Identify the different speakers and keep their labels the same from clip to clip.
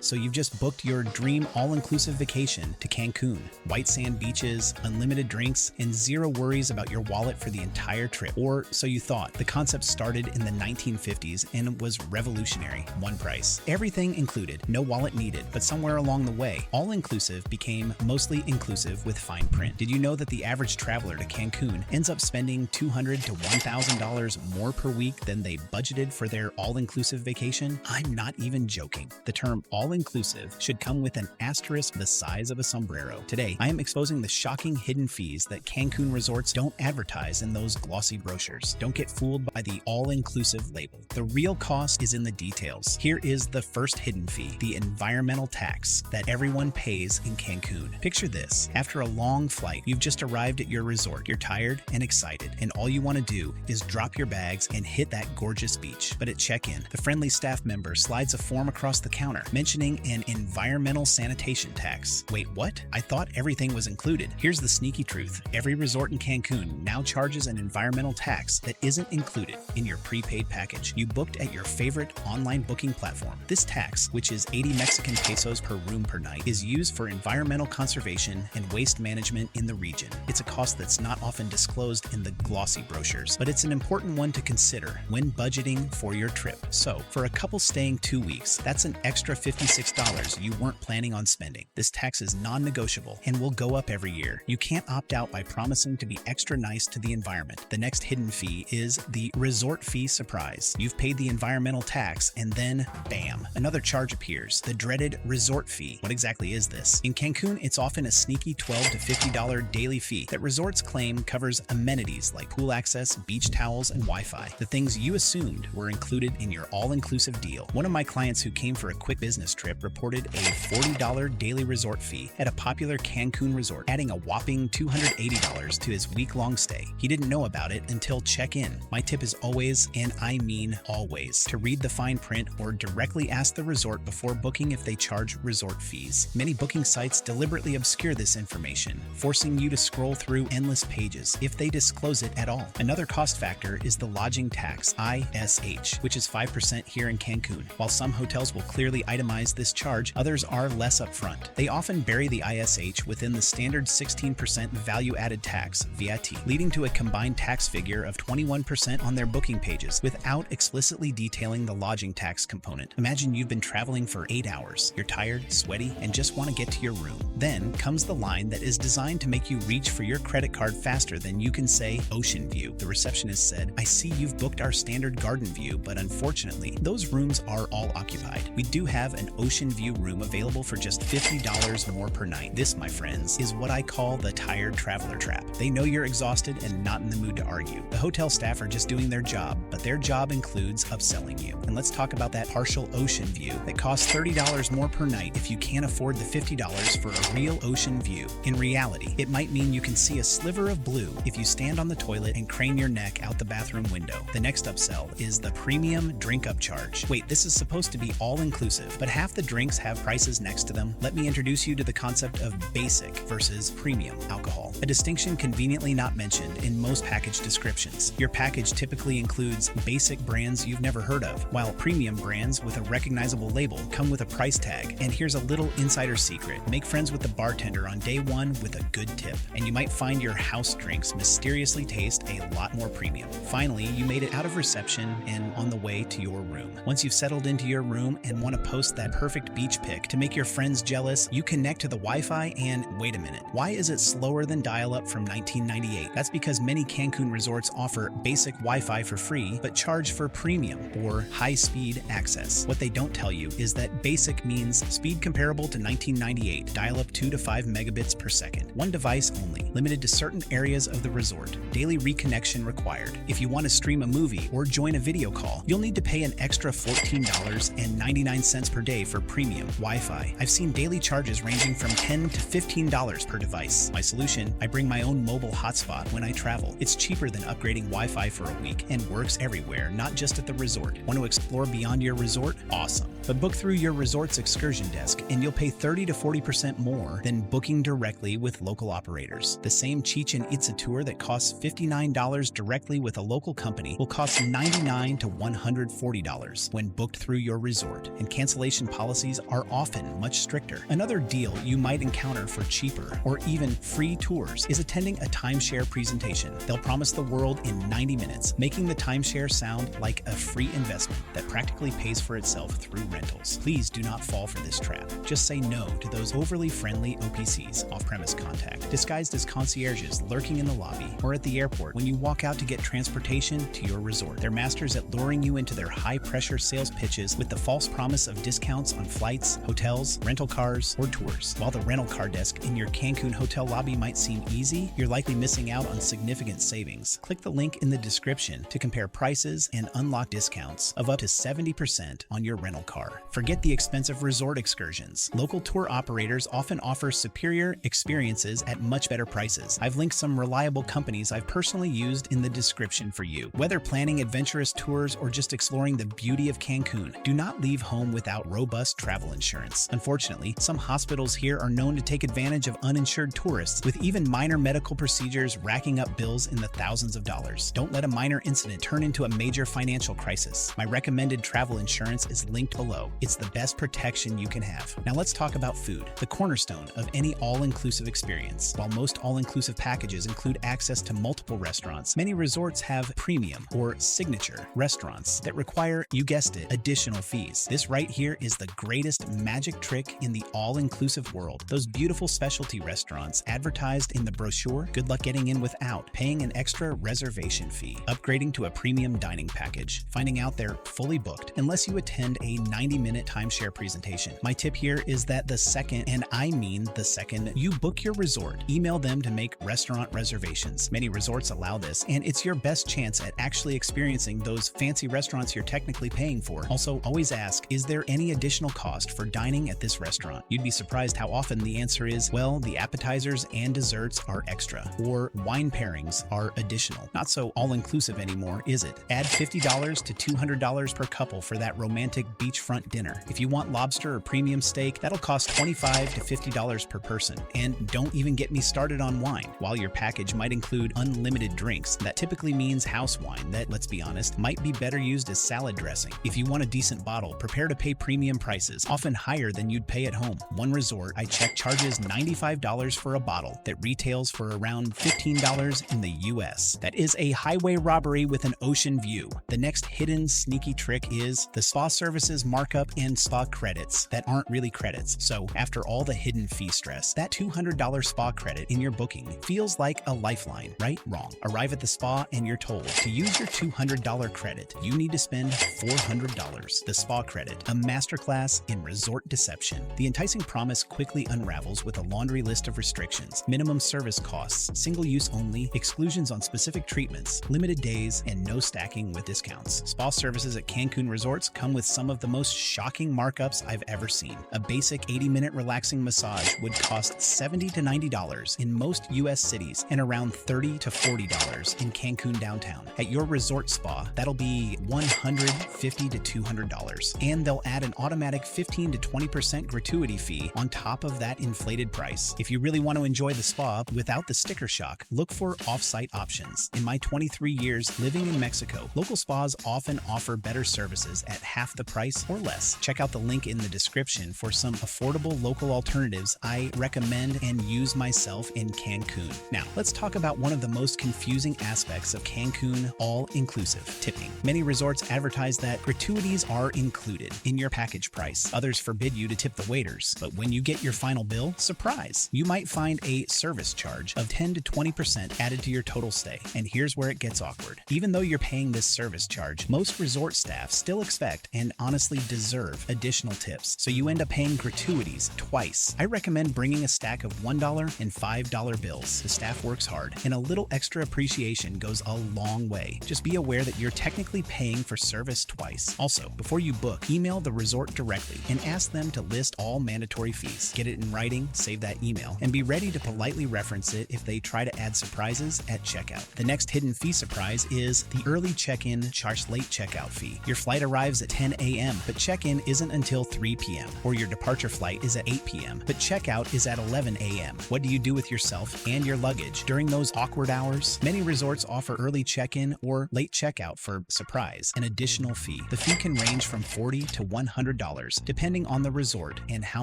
Speaker 1: So you've just booked your dream all-inclusive vacation to Cancun. White sand beaches, unlimited drinks, and zero worries about your wallet for the entire trip. Or so you thought. The concept started in the 1950s and was revolutionary. One price. Everything included, no wallet needed. But somewhere along the way, all-inclusive became mostly inclusive with fine print. Did you know that the average traveler to Cancun ends up spending $200 to $1,000 more per week than they budgeted for their all-inclusive vacation? I'm not even joking. The term all-inclusive should come with an asterisk the size of a sombrero. Today, I am exposing the shocking hidden fees that Cancun resorts don't advertise in those glossy brochures. Don't get fooled by the all-inclusive label. The real cost is in the details. Here is the first hidden fee, the environmental tax that everyone pays in Cancun. Picture this. After a long flight, you've just arrived at your resort. You're tired and excited, and all you want to do is drop your bags and hit that gorgeous beach. But at check-in, the friendly staff member slides a form across the counter mentioning an environmental sanitation tax. Wait, what? I thought everything was included. Here's the sneaky truth. Every resort in Cancun now charges an environmental tax that isn't included in your prepaid package you booked at your favorite online booking platform. This tax, which is 80 Mexican pesos per room per night, is used for environmental conservation and waste management in the region. It's a cost that's not often disclosed in the glossy brochures, but it's an important one to consider when budgeting for your trip. So, for a couple staying 2 weeks, that's an extra $56 you weren't planning on spending. This tax is non-negotiable and will go up every year. You can't opt out by promising to be extra nice to the environment. The next hidden fee is the resort fee surprise. You've paid the environmental tax and then, bam, another charge appears, the dreaded resort fee. What exactly is this? In Cancun, it's often a sneaky $12 to $50 daily fee that resorts claim covers amenities like pool access, beach towels, and Wi-Fi. The things you assumed were included in your all-inclusive deal. One of my clients who came for a quick business trip reported a $40 daily resort fee at a popular Cancun resort, adding a whopping $280 to his week-long stay. He didn't know about it until check-in. My tip is always, and I mean always, to read the fine print or directly ask the resort before booking if they charge resort fees. Many booking sites deliberately obscure this information, forcing you to scroll through endless pages if they disclose it at all. Another cost factor is the lodging tax, ISH, which is 5% here in Cancun. While some hotels will clearly itemize this charge, others are less upfront. They often bury the ISH within the standard 16% value-added tax, VAT, leading to a combined tax figure of 21% on their booking pages without explicitly detailing the lodging tax component. Imagine you've been traveling for 8 hours. You're tired, sweaty, and just want to get to your room. Then comes the line that is designed to make you reach for your credit card faster than you can say ocean view. The receptionist said, "I see you've booked our standard garden view, but unfortunately, those rooms are all occupied. We do have an ocean view room available for just $50 more per night." This, my friends, is what I call the tired traveler trap. They know you're exhausted and not in the mood to argue. The hotel staff are just doing their job, but their job includes upselling you. And let's talk about that partial ocean view that costs $30 more per night if you can't afford the $50 for a real ocean view. In reality, it might mean you can see a sliver of blue if you stand on the toilet and crane your neck out the bathroom window. The next upsell is the premium drink upcharge. Wait, this is supposed to be all-inclusive, but half the drinks have prices next to them? Let me introduce you to the concept of basic versus premium alcohol, a distinction conveniently not mentioned in most package descriptions. Your package typically includes basic brands you've never heard of, while premium brands with a recognizable label come with a price tag. And here's a little insider secret. Make friends with the bartender on day one with a good tip, and you might find your house drinks mysteriously taste a lot more premium. Finally, you made it out of reception and on the way to your room. Once you've settled into your room and want to post that perfect beach pic to make your friends jealous, you connect to the Wi-Fi and wait a minute. Why is it slower than dial-up from 1998? That's because many Cancun resorts offer basic Wi-Fi for free, but charge for premium or high-speed access. What they don't tell you is that basic means speed comparable to 1998, dial-up 2 to 5 megabits per second. One device only, limited to certain areas of the resort. Daily reconnection required. If you want to stream a movie or join a video call, you'll need to pay an extra $14.99 per day for premium Wi-Fi. I've seen daily charges ranging from $10 to $15 per device. My solution, I bring my own mobile hotspot when I travel. It's cheaper than upgrading Wi-Fi for a week and works everywhere, not just at the resort. Want to explore beyond your resort? Awesome. But book through your resort's excursion desk and you'll pay 30 to 40% more than booking directly with local operators. The same Chichen Itza tour that costs $59 directly with a local company will cost $99 to $140 when booked through your resort, and cancellation policies are often much stricter. Another deal you might encounter for cheaper or even free tours is attending a timeshare presentation. They'll promise the world in 90 minutes, making the timeshare sound like a free investment that practically pays for itself through rentals. Please do not fall for this trap. Just say no to those overly friendly OPCs, off-premise contact, disguised as concierges lurking in the lobby or at the airport when you walk out to get transportation to your resort. They're masters at luring you into their high-pressure sales pitches with the false promise of discounts on flights, hotels, rental cars, or tours. While the rental car desk in your Cancun hotel lobby might seem easy, you're likely missing out on significant savings. Click the link in the description to compare prices and unlock discounts of up to 70% on your rental car. Forget the expensive resort excursions. Local tour operators often offer superior experiences at much better prices. I've linked some reliable companies I've personally used in the description for you. Whether planning adventurous tours or just exploring the beauty of Cancun, do not leave home without robust travel insurance. Unfortunately, some hospitals here are known to take advantage of uninsured tourists, with even minor medical procedures racking up bills in the thousands of dollars. Don't let a minor incident turn into a major financial crisis. My recommended travel insurance is linked below. It's the best protection you can have. Now let's talk about food, the cornerstone of any all-inclusive experience. While most all-inclusive packages include access to multiple restaurants, many resorts have premium or signature restaurants that require, you guessed it, additional fees. This right here is the greatest magic trick in the all-inclusive world. Those beautiful specialty restaurants advertised in the brochure, good luck getting in without paying an extra reservation fee, upgrading to a premium dining package, finding out they're fully booked unless you attend a 90-minute timeshare presentation. My tip here is that the second, and I mean the second, you book your resort, email them to make restaurant reservations. Many resorts allow this, and it's your best chance at actually experiencing those fancy restaurants you're technically paying for. Also, always ask, is there any additional cost for dining at this restaurant? You'd be surprised how often the answer is, well, the appetizers and desserts are extra, or wine pairings are additional. Not so all-inclusive anymore, is it? Add $50 to $200 per couple for that romantic beachfront dinner. If you want lobster or premium steak, that'll cost $25 to $50 per person. And don't even get me started on wine. While your package might include unlimited drinks, that typically means house wine that, let's be honest, might be better used as salad dressing. If you want a decent bottle, prepare to pay premium prices, often higher than you'd pay at home. One resort I checked charges $95 for a bottle that retails for around $15 in the US. That is a highway robbery with an ocean view. The next hidden sneaky trick is the spa services markup and spa credits that aren't really credits. So after all the hidden fee stress, that $200 spa credit in your booking feels like a lifeline, right? Wrong. Arrive at the spa and you're told to use your $200 credit, you need to spend $400. The spa credit, a masterclass in resort deception. The enticing promise quickly unravels with a laundry list of restrictions, minimum service costs, single use only, exclusions on specific treatments, limited days, and no stacking with discounts. Spa services at Cancun resorts come with some of the most shocking markups I've ever seen. A basic 80-minute relaxing massage would cost $70 to $90 in most US cities and around $30 to $40 in Cancun downtown. At your resort spa, that'll be $150 to $200, and they'll add an automatic 15 to 20% gratuity fee on top of that inflated price. If you really want to enjoy the spa without the sticker shock, look for off-site options. In my 23 years living in Mexico, local spas often offer better services at half the price or less. Check out the link in the description for some affordable local alternatives I recommend and use myself in Cancun. Now, let's talk about one of the most confusing aspects of Cancun all-inclusive, tipping. Many resorts advertise that gratuities are included in your package price. Others forbid you to tip the waiters, but when you get your final bill, surprise! You might find a service charge of 10 to 20% added to your total stay. And here's where it gets awkward. Even though you're paying this service charge, most resort staff still expect and honestly deserve additional tips, so you end up paying gratuities twice. I recommend bringing a stack of $1 and $5 bills. The staff works hard, and a little extra appreciation goes a long way. Just be aware that you're technically paying for service twice. Also, before you book, email the resort directly and ask them to list all mandatory fees. Get it in writing, save that email, and be ready to politely reference it if they try to add surprises at checkout. The next hidden fee surprise is the early check-in / late checkout fee. Your flight arrives at 10 a.m., but check-in isn't until 3 p.m., or your departure flight is at 8 p.m., but checkout is at 11 a.m. What do you do with yourself and your luggage during those awkward hours? Many resorts offer early check-in or late checkout for, surprise, an additional fee. The fee can range from $40 to $100, depending on the resort and how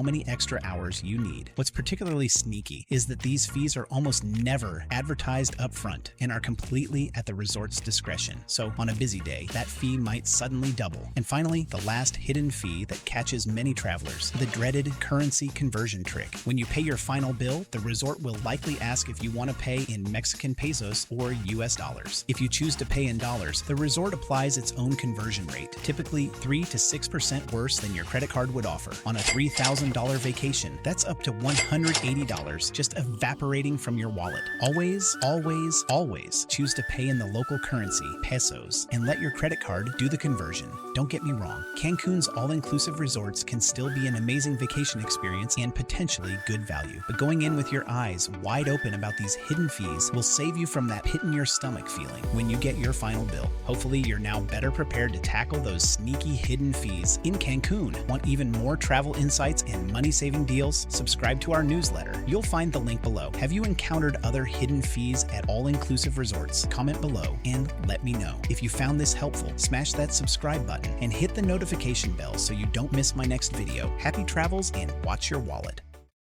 Speaker 1: many extra hours you need. What's particularly sneaky is that these fees are almost never advertised upfront and are completely at the resort's discretion. So on a busy day, that fee might suddenly double. And finally, the last hidden fee that catches many travelers, the dreaded currency conversion trick. When you pay your final bill, the resort will likely ask if you want to pay in Mexican pesos or US dollars. If you choose to pay in dollars, the resort applies its own conversion rate, typically 3 to 6% worse than your credit card would offer. On a $3,000 vacation, that's up to $180 just evaporating from your wallet. Always, always, always choose to pay in the local currency, pesos, and let your credit card do the conversion. Don't get me wrong, Cancun's all-inclusive resorts can still be an amazing vacation experience and potentially good value. But going in with your eyes wide open about these hidden fees will save you from that pit-in-your-stomach feeling when you get your final bill. Hopefully, you're now better prepared to tackle those sneaky hidden fees in Cancun. Want even more travel insights and money-saving deals? Subscribe to our newsletter. You'll find the link below. Have you encountered other hidden fees at all-inclusive resorts? Comment below and let me know. If you found this helpful, smash that subscribe button and hit the notification bell so you don't miss my next video. Happy travels and watch your wallet.